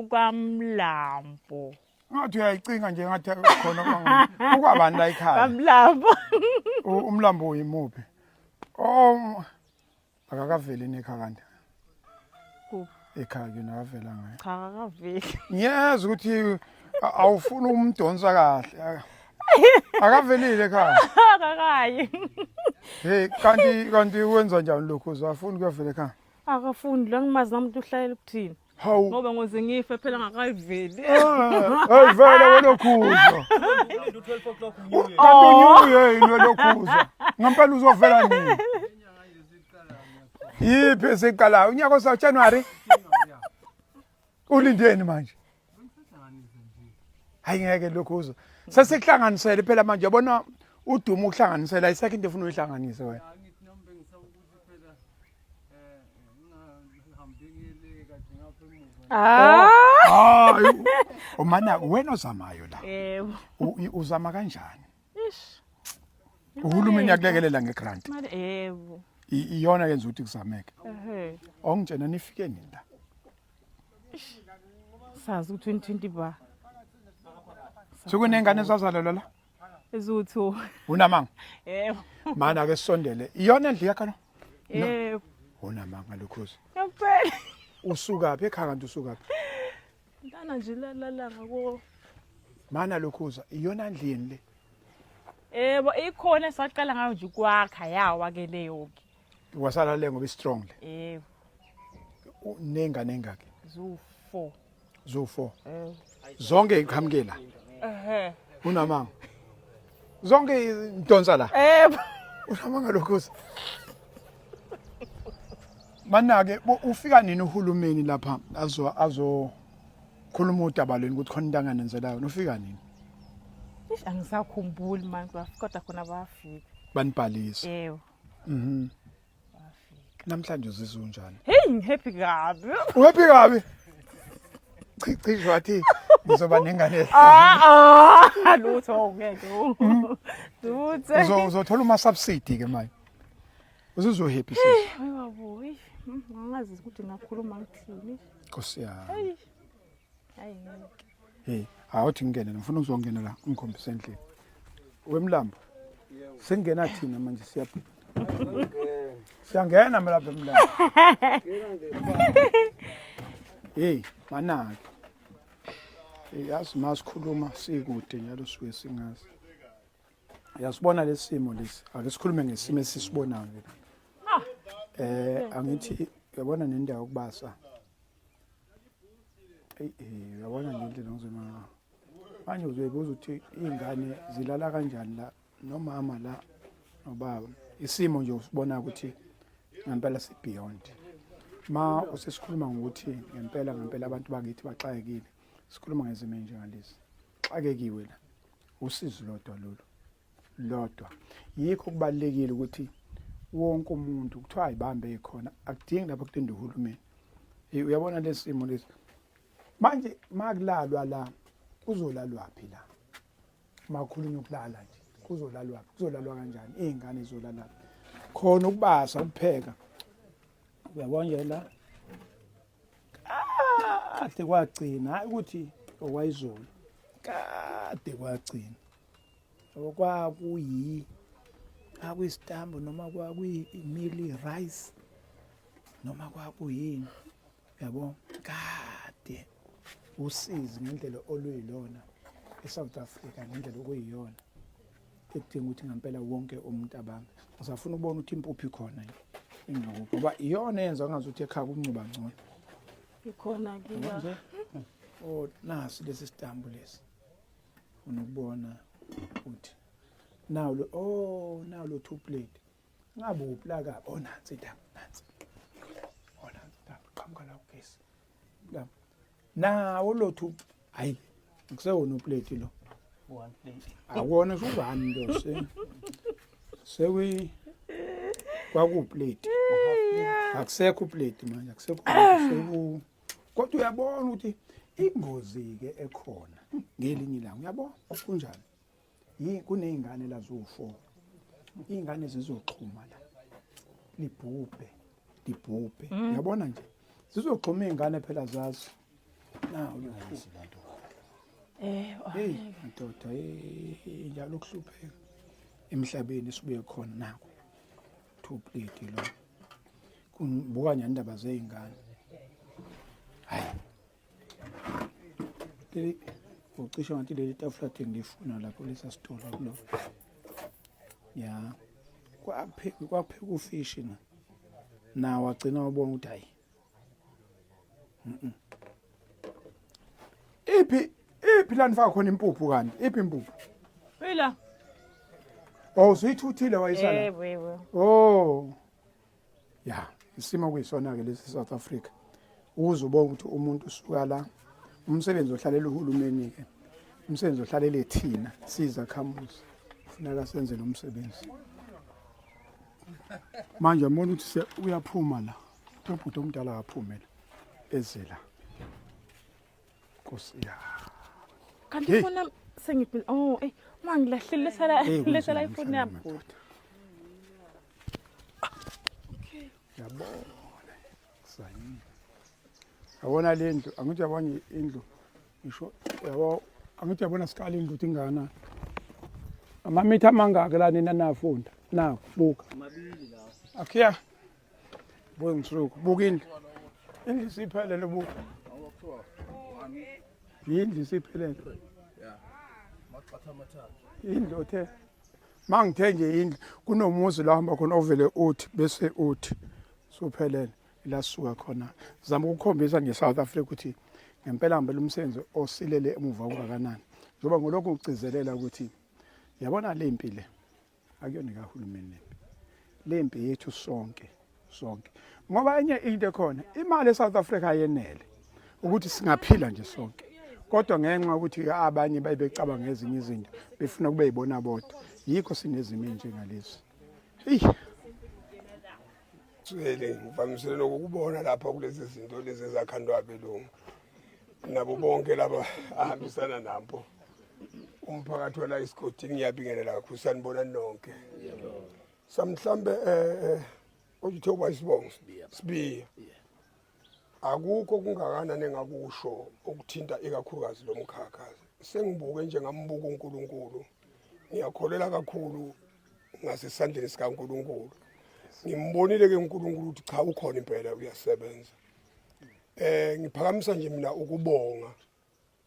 ukaMlambo. Ngathi uyayicinga nje ngathi khona ukwabani la ekhaya. kaMlambo. Umlambo uyimuphi? Oh akakaveli nekhaya kanti. Kuphi? Ekhaya yona avela ngayo. Cha akaveli. Ngiyazi ukuthi awufuna umdonsa kahle. Akavelile ekhaya. Akakayi. Hey kanti wenza njani lokho uzafuna kuyavela ekhaya? Akafundi la ngimazi nami uhlayela ukuthini. Hawu. Ngoba ngoze ngife phela ngakayiveli. Hey vele welokhuza. Kanti unyuye yini welokhuza? Ngempela uzovela nini? Yiphi esiqala unyaka osa January? Ulindeni manje? Hayi ngeke lokhuza. Sesihlanganisele phela manje yabona udumo ukuhlanganisela ayisakho into efuna uyihlanganise wena. Hayi. Umana wena ozamayo la. Yebo. Uzama kanjani? Ish. Uhulumeni yakulekelela ngegrant. Yebo. Iyona yenza ukuthi kuzameke. Ehe. Ongitshena nifike nini la? Sazi u2020 ba. Sokunengane ezazalelwa la? Ezuthu. Unamanga? Yebo. Mana ke sondele. Iyona endli yakho no? Yebo. Unamanga lokhuza. Ngempela. Usuka phi ekhaya kanti usuka phi? Ntana nje la ngako. Mana lokhuza iyona ndlini le. Yebo ikhona esaqala ngayo nje kwakha yawa ke leyo ke. Wasala le ngoba strong le. Yebo. Nengane engake. Zu4. Zo4. Zonke iqhamukela. Ehe. Unamanga. Zonke idonsa la. Yebo. Unamanga lokhuza. Mana ke ufika nini uhulumeni lapha azo khuluma udabalweni ukuthi khona into anganenzelayo nofika nini? Ish angisakhumbuli manje kodwa khona bafika. Banibhalisa. Yebo. Bafika. Namhlanje uzizwa unjani? Hey ngihappy kabi. Uhappy kabi? Chichi wathi uzoba nengane. Lutho ngeke. Lutho. Uzothola uma subsidy ke manje. Uzizwa happy sisi. Hayi babo. Angazi ukuthi ngakhuluma ngithini. Nkosi yami. Hayi. Hayi ngeke. Hey, awuthi ngene ngifuna uzongena la ngikhombise endlini. Wemlambo. Sengena thina manje siyaphi? Siyangena lapha emlambo. Hey, manaki. Yazi masikhuluma sikude njalo suke singazi. Yasibona lesimo lesi. Ake sikhulume ngesimo esisibonayo ke. Angithi uyabona nendawo kubasa. Uyabona ngendlela ngizoma. Manje uzoyibuza ukuthi izingane zilala kanjani la nomama la nobaba. Isimo nje usibona ukuthi ngempela si beyond. Ma usesikhuluma ngokuthi ngempela abantu bakithi baxakekile. Sikhuluma ngezimo njengalezi. Xakekiwe la. Usizo lodwa lolu. Lodwa. Yikho kubalekile ukuthi wonke umuntu kuthiwa ayibambe ikhona akudingi lapho kutenda uhulumeni. Uyabona lesimo lesi. Manje makulalwa la kuzolalwa phi la? Makhulunywa ukulala nje. Kuzolalwa phi? Kuzolalwa kanjani? Izingane zolala. Khona ukubasa ukupheka. Uyabona nje la. Kade kwagcina hayi ukuthi okwayizolo. Kade kwagcina. Okwakuyi akuyistambo noma kwakuyimili rice noma kwakuyini yabo kade usizi ngendlela oluyilona eSouth Africa ngendlela okuyiyona edinga ukuthi ngempela wonke umuntu abambe usafuna ukubona ukuthi impuphi khona ingakho ngoba iyona yenza ngazuthi ekhaya kuncuba ngcono Ikhona ke la. Oh nasi lesi stambo lesi unokubona uthi now now lo 2 plate ngabe uplaka nansi nansi qhamuka la ugesi la nawo lo 2 hayi ngisewona uplate lo 1 plate akona uzani lo sewi kwakuplate akusekho plate manje akusekho kodwa uyabona ukuthi ingozi ke ekhona ngelinye ilanga uyabona kunjani kunezingane la zo4 izingane zizoxhuma la libhubhe uyabona nje zizoxhuma izingane phela zazi nawo hey madoda njalo ukuhlupheka emhlabeni sibuye khona nako 2 plate lo kubuka nyandaba zeingane hayi ucisha ngathi le tafula ngifuna lapho lesa store kulo ya kwapheka ufishi na wagcina wabona ukuthi hayi iphi lani faka khona impuphu kanti iphi impuphu Phela. oh suyithuthile wayisala Yebo. oh ya isimo kuyisona ke lesi South Africa uzubona ukuthi umuntu usuka la umsebenzi ohlalela uhulumeni ke umsebenzi ohlalela thina siza khamuzi kufuneka senze lo msebenzi manje ngibona ukuthi uyaphuma la ubhuti omdala akaphumela ezela Nkosi ya Kanti funa sengiphila mangilahlile lesala ifoni yami. Yabona sayini yabona le ndlu angithi yabona indlu ngisho yabo angithi yabona sikali indlu ukuthi ingana amamitha amangaka la nina nafunda na buka Amabili lawo. akhiya buka ngisuku buka indlu siphelele buka Awukuthiwa 1 indlu siphelele yeah. Maqatha amathathu. indlu othe mangithe nje indlu kunomuzi la hamba khona ovele uthi bese uthi suphelele la suka khona zama ukukhombisa ngeSouth Africa ukuthi ngempela ngempela umsebenzi osilele emuva kungakanani njoba ngolokhu ucizelela ukuthi yabona le impilo akuyona kahulumeni le impilo yethu sonke ngoba enye into ekhona imali eSouth Africa ayenele ukuthi singaphila nje sonke kodwa ngenxa ukuthi abanye bayebecabanga ngezinye izinto befuna kube yibona bodwa yikho sinezimo njengalezi Tswele ngivamisile lokubona lapha kulezi zinto lezi ezakhandwa abelungu nabo bonke laba ahambisana nabo umphakathi wala isigodi ngiyabingelela kakhulu sanibona nonke samhlambe uthe wayisibonga sibiya akukho kungakanani engakusho ukuthinta ikakhulukazi lo mkhakha sengibuke njengambuka uNkulunkulu ngiyakholela kakhulu ngasesandleni sikaNkulunkulu ngimbonile ke uNkulunkulu ukuthi cha ukhona impela uyasebenza ngiphakamisa nje mina ukubonga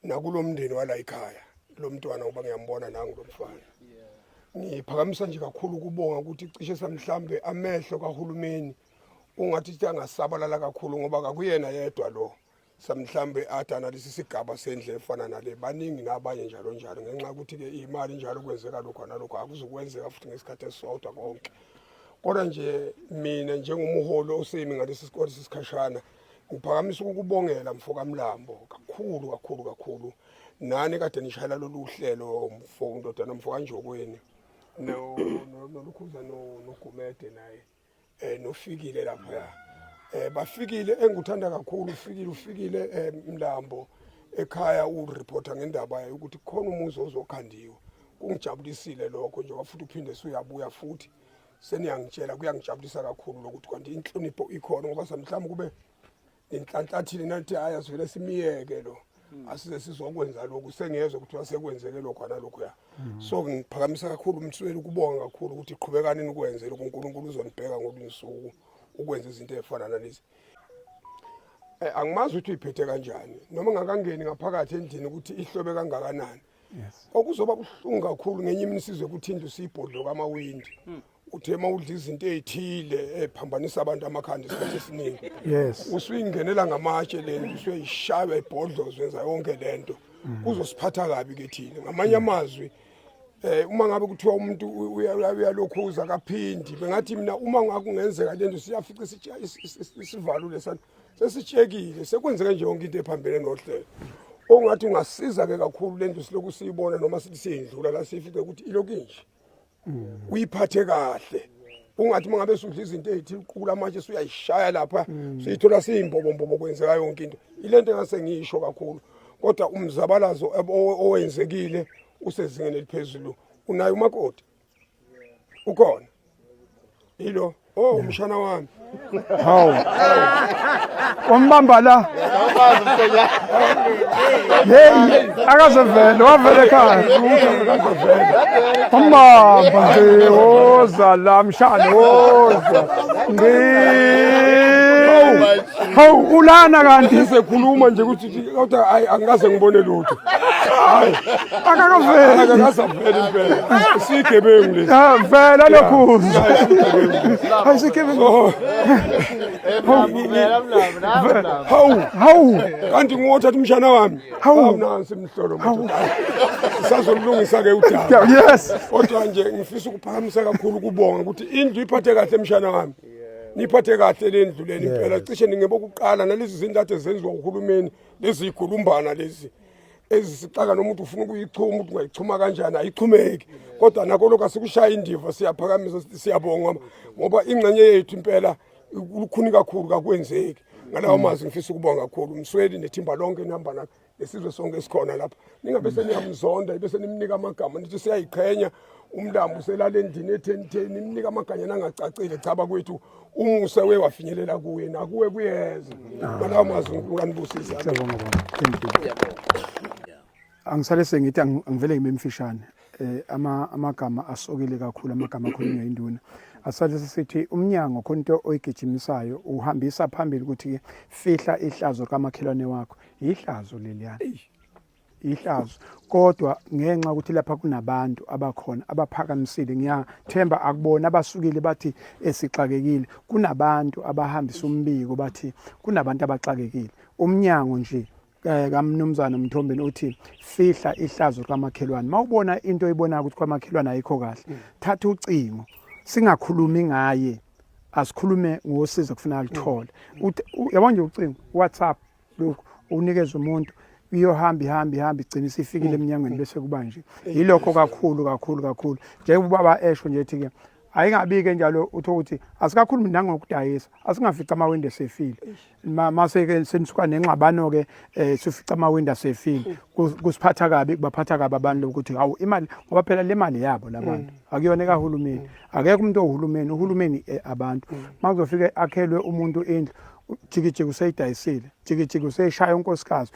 nakulomndeni wala ekhaya lo mntwana ngoba ngiyambona nangilomfana ngiphakamisa nje kakhulu ukubonga ukuthi cishe samhlambe amehlo kaHulumeni ungathi angasabalala kakhulu ngoba akuyena yedwa lo samhlambe adana lesi sigaba sendle efana nale baningi nabanye njalo ngenxa ukuthi ke imali njalo kwenzeka lokho nalokho akuzokwenzeka futhi ngesikhathi esisodwa konke kodwa nje mina njengomholo osemi ngalesi sikole sesikhashana ngiphakamisa ukubongela mfoka Mlambo kakhulu nani kade nishayela lolu hlelo mfoka ndodana mfoka Njokweni nolukhuza noGumede naye nofikile lapha bafikile engikuthanda kakhulu ufikile Mlambo ekhaya ureporter ngendaba ukuthi khona umuzi ozokhandiwa kungijabulisile lokho njengoba futhi uphinde suyabuya futhi seniyangitshela kuyangijabulisa kakhulu lokuthi kanti inhlonipho ikhona ngoba samhlanje kube inhlanhlathini nathi haya sivele simiyeke lo asize sizokwenza lokhu sengiyezwe ukuthi wasekwenzeke lokho nalokho ya so ngiphakamisa kakhulu umthweli ukubonga kakhulu ukuthi iqhubekani nikwenze lokhu uNkulunkulu uzonibheka ngolunsuku ukwenza izinto ezifana nalezi angimazi ukuthi uyiphethe kanjani noma ngakangeni ngaphakathi endini ukuthi ihlobe kangakanani okuzoba kuhlungu kakhulu ngenye imini sizwe ukuthi indlu siyibhodlo kamawindi uthema udla izinto ezithile ephambanisa abantu amakhanda isikhathi esiningi usuyingenela ngamatshe lento usuyishaya ibhodlo zenza yonke lento kuzosiphatha kabi ke thina ngamanye amazwi uma ngabe kuthiwa umuntu uyalokhuza kaphindi bengathi mina uma ngakungenzeka lento siyafica isivalule sana sesitshekile sekwenzeke nje yonke into ephambene nohlelo ongathi ungasiza ke kakhulu lento siloku siyibona noma sithi siyindlula la sifice ukuthi ilokinje uyiphathe kahle ungathi mangabe sudla izinto ezithi uqula manje suyayishaya lapha siyithola siyimbobombobo kwenzeka yonke into ilento engase ngisho kakhulu kodwa umzabalazo owenzekile usezingeni eliphezulu unayo umakoti ukhona ilo umshana wami Hawu. Umbamba la. Hey, akazevela wavela ekhaya. Umbamba nje woza la mshana woza. Hawu ulana kanti sekhuluma nje ukuthi kodwa angikaze ngibone lutho. Hayi, akakaveli. akakasaveli impela. Sigebengu lesi. Ah, vela lokhu. Ayisigebengu. Hawu. Kanti ngothatha umshana wami. Hawu. Nansi imhlolo manje. Sazolungisa ke udaba. Yes. Kodwa nje ngifisa ukuphakamisa kakhulu kubonga ukuthi indlu iphathe kahle umshana wami. Niphathe kahle lendlu leni impela cishe ningebokuqala nalezi zinto ade zenziwa uhulumeni lezi igulumbana lezi ezisixaka nomuntu ufuna ukuyichuma ukuthi ungayichuma kanjani ayichumeki kodwa nakho lokho asikushaya indiva siyaphakamisa siyabonga ngoba ingcenye yethu impela ukukhuni kakhulu kakwenzeki ngalawo mazi ngifisa ukubonga kakhulu umsweli nethimba lonke nihamba nalo lesizwe sonke esikhona lapha ningabe seniyamzonda bese nimnika amagama nithi siyayiqhenya umlambo uselala endini ethenitheni nimnika amaganya nangacacile chaba kwethu umuse wewafinyelela kuye nakuwe kuyeza ngalawo mazi ukanibusisa Siyabonga baba. Angisale sengithi angivele ngibe mfishane. Amagama asokile kakhulu amagama akhulunywa induna. Asale sithi umnyango khonto oyigijimisayo uhambisa phambili ukuthi fihla ihlazo kamakhelwane wakho. Ihlazo leliyana. Ihlazo kodwa ngenxa ukuthi lapha kunabantu abakhona abaphakamisile ngiyathemba akubona abasukile bathi esixakekile kunabantu abahambisa umbiko bathi kunabantu abaxakekile umnyango nje kaMnumzana Mthombeni uthi fihla ihlazo kamakhelwane mawubona into oyibona ukuthi kwamakhelwane ayikho kahle thatha ucingo singakhulumi ngaye asikhulume ngosizo kufanele lithola yabona nje ucingo WhatsApp lokho unikeza umuntu iyohamba igcina isifikile eminyangweni bese kuba nje yilokho kakhulu nje ubaba esho nje ethi ke ayingabike njalo uthi asikakhulumi nangokudayisa asingafica amawindi esefile mase ke senisuka nenxabano ke sifica amawindi asefile kusiphatha kabi kubaphatha kabi abantu ukuthi hawu imali ngoba phela le mali yabo labantu akuyona kahulumeni akekho umuntu uhulumeni abantu makuzofika akhelwe umuntu endlu jikijiki useyidayisile jikijiki useshaya unkosikazi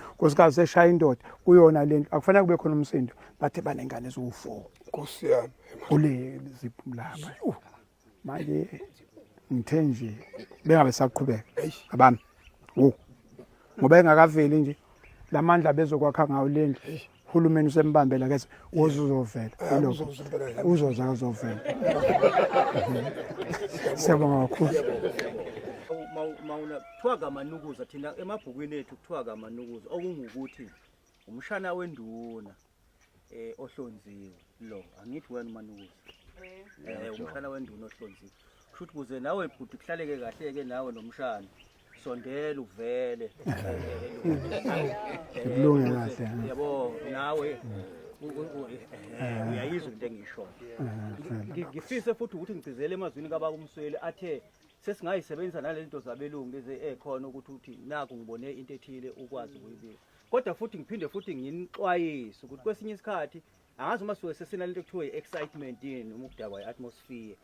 seshaya indoda kuyona lento akufanele kube khona umsindo bathe banengane eziwu4 Nkosi yami ule ziphumlaba manje ngithe nje bengabe saqhubeka abami ngoba engakaveli nje lamandla bezokwakha ngawo lendlu uhulumeni usembambela ke uzozovela lokho uzozavela siyabonga kakhulu mawuna kuthiwa kamanukuza thina emabhukwini ethu kuthiwa kamanukuza okungukuthi umshana wenduna ohlonziwe lo angithi wena manukuza umshana wenduna ohlonziwe kushuthi kuze nawe bhuti kuhlaleke kahle ke nawe nomshana sondela uvele kulunge kahle yabo nawe uyayizwa into engisho ngifise futhi ukuthi ngicizele emazwini kababa umsweli athe sesingayisebenzisa nalento zabelungu lezi ekhona ukuthi naku ngibone into ethile ukwazi ukuyibika kodwa futhi ngiphinde futhi nginixwayise ukuthi kwesinye isikhathi angazi uma siwe sesinalento ekuthiwa i-excitement yini noma ukudaba i-atmosphere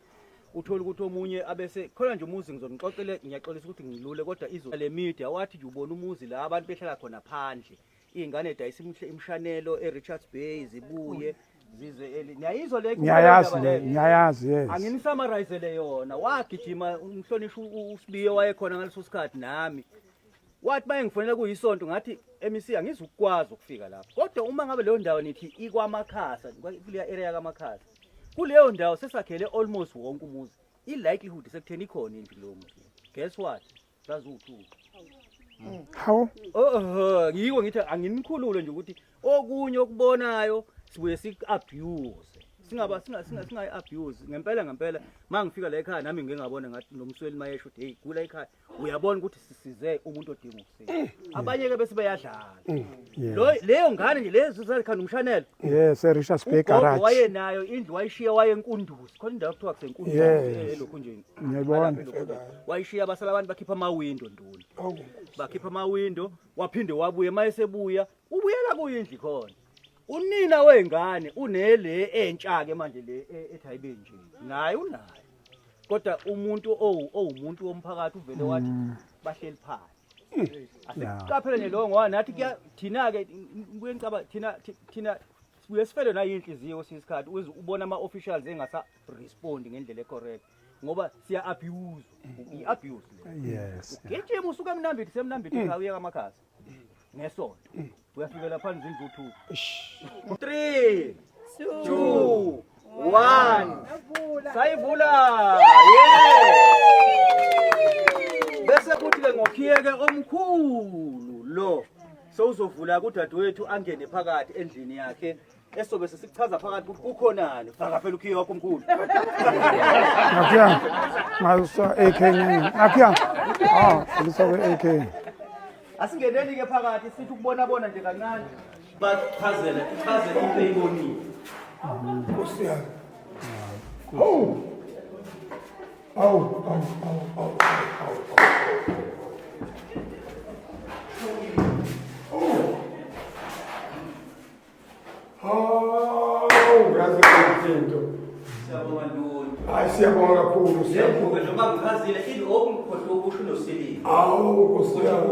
uthola ukuthi omunye abese khona nje umuzi ngizonixoxele ngiyaxolisa ukuthi ngilule kodwa le media wathi nje ubona umuzi la abantu behlala khona phandle ingane edayisa imshanelo eRichards Bay zibuye zize niyayizwa le ngiyayazi yes anginisamarize le yona wagijima umhlonishwa uSibiye wayekhona ngaleso sikhathi nami wathi bayengifonela kuyisonto ngathi MEC angizukwazi ukufika lapho kodwa uma ngabe leyo ndawo nithi ikwamakhasa kuleya area kaMakhasa kuleyo ndawo sesakhele almost wonke umuzi i-likelihood sekutheni ikhona indlu lo muzi guess what sazuthutha hawo yiko ngithi anginikhulule nje ukuthi okunye okubonayo sibuye sik-abuse singayi-abuse ngempela mangifika la ekhaya nami ngingabona ngathi nomsweli mayesho ukuthi hey kula ekhaya uyabona ukuthi sisize umuntu odinga ukusiza abanye ke bese bayadlala leyo ngane nje lezi zakhanda umshanelo yes eRichards Bay garage waye nayo indlu wayishiya wayenkunduzi khona indawo kuthiwa kusenkunduzi elokho nje ngiyabona wayishiya basala abantu bakhipha amawindo nduni bakhipha amawindo waphinde wabuye mayesebuya ubuyela kuyindlu khona unina wengane unele entsha ke manje le ethi ayibe nje naye unayo kodwa umuntu owumuntu womphakathi uvele wathi bahleli phansi. Asiqaphele nelo ngoba nathi thina ke buye ngicaba thina uyesifele nayo inhliziyo sisikhathi ubona ama officials engasa respond ngendlela ecorrect ngoba siya abuse i-abuse le. Yes. Ngitshima usuka emnambithi semnambithi uya kamakhasi ngesonto uyafikela phansi indlu 2 3 2 1 sayivula bese kuthi ke ngokhiyeke omkhulu lo sowuzovula kudadewethu angene phakathi endlini yakhe esobe sesichaza phakathi kukhonani faka phela ukhiye wakho omkhulu Ngakya ngasusa AK nyanga. Ngakya. Ulisake AK. asingeneni ke phakathi sithi ukubona nje kancane bachazele into eyibonile. Nkosi yami. Siyabonga Ntoni. Hayi siyabonga kakhulu Yebo njengoba ngichazile ilokho okusho nosilile. Awu Nkosi yami.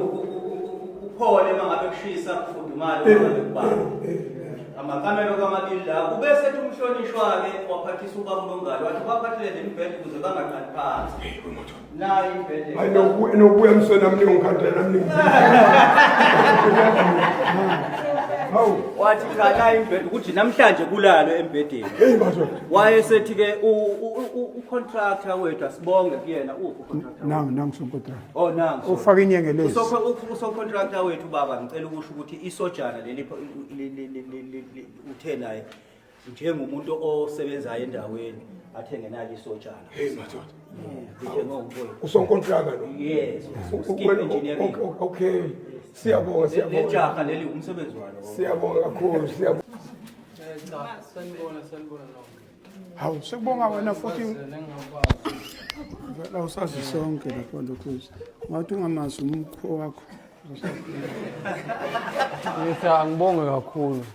Uphole mangabe kushisa kufudumala mangabe kubamba. Amakamelo kamabili la kubese ethi umhlonishwa ke waphathisa ubaba uNongalo wathi baphathele le mbhede ukuze bangaqali phansi. Nayi imbhede. Hayi nokubuya msona mningi ukhandela mningi. Hawu Wathi khala imbhede ukuthi namhlanje kulalo embhedeni. hey batho. Wayesethi ke ucontractor wethu asibonge kuyena ucontractor. Nangu sonkotra. Oh nangu. Ufaka inyengelezi. Usocontractor wethu baba ngicela ukusho ukuthi isojana leli uthe naye njengomuntu osebenzayo endaweni athenge nali isojana. Hey batho. Ngithe ngomboyo. Usonkontraka lo. Yes. Skip engineering. Okay. Siyabonga Le jaha leli umsebenzi walo. Siyabonga kakhulu siyabonga. Sanibona no. Hawu sekubonga wena futhi la usazi sonke lapho lokhuzi. Ngathi ungamazi umkho wakho. Ngibonge kakhulu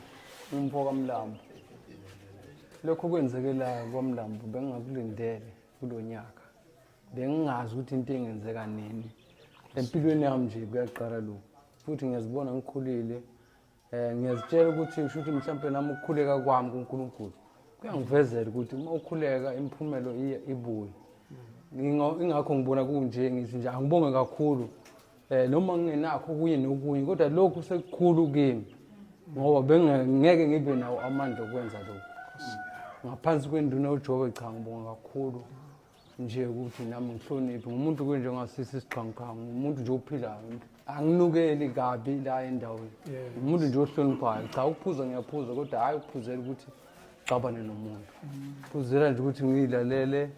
umpho kaMlambo. Lokho kwenzekelayo kwaMlambo bengingakulindele kulonyaka. Bengingazi ukuthi into engenzeka nini. Empilweni yami nje kuyaqala lo. Futhi ngiyazibona ngikhulile. Ngiyazitshela ukuthi usho ukuthi mhlawumbe nami ukukhuleka kwami kuNkulunkulu kuyangivezela ukuthi uma ukhuleka imphumelo ibuye. Ingakho ngibona kunje ngithi nje angibonge kakhulu. Noma ngingenakho kunye nokunye kodwa lokhu sekukhulu kimi ngoba bengeke ngibe nawo amandla okwenza lokho. Ngaphansi kwenduna uJobe cha ngibonga kakhulu nje ukuthi nami ngihloniphe umuntu kunje ngasisi isiqhangqango umuntu nje ophilayo anginukeli kabi la endaweni umuntu nje ohloniphayo cha ukuphuza ngiyaphuza kodwa hayi ukuphuzela ukuthi xabane nomuntu phuzela nje ukuthi ngiyilalele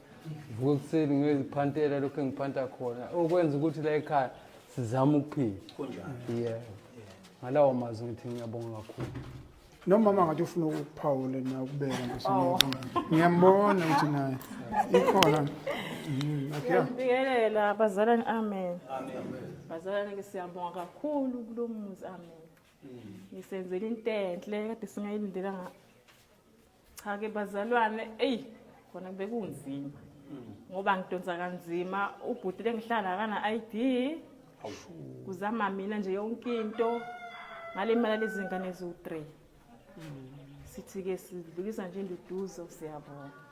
vuka ekuseni ngiyoziphantela lokho engiphanta khona okwenza ukuthi la ekhaya sizama ukuphila kunjani yebo ngalawo mazwi ngithi ngiyabonga kakhulu Noma mama ngathi ufuna ukuphawula na ukubeka ngesiyabonga. Ngiyambona ukuthi naye ikhona. Ngiyabingelela bazalwane amen. Bazalwane ke siyabonga kakhulu kulomuzi amen. Ngisenzele into enhle kade singayilindelanga. Cha ke bazalwane khona kube kunzima. Ngoba ngidonsa kanzima ubhuti lengihlala kana ID. Kuzama mina nje yonke into ngale mali lezingane zo3. Sithi ke sidlulisa nje induduzo siyabonga.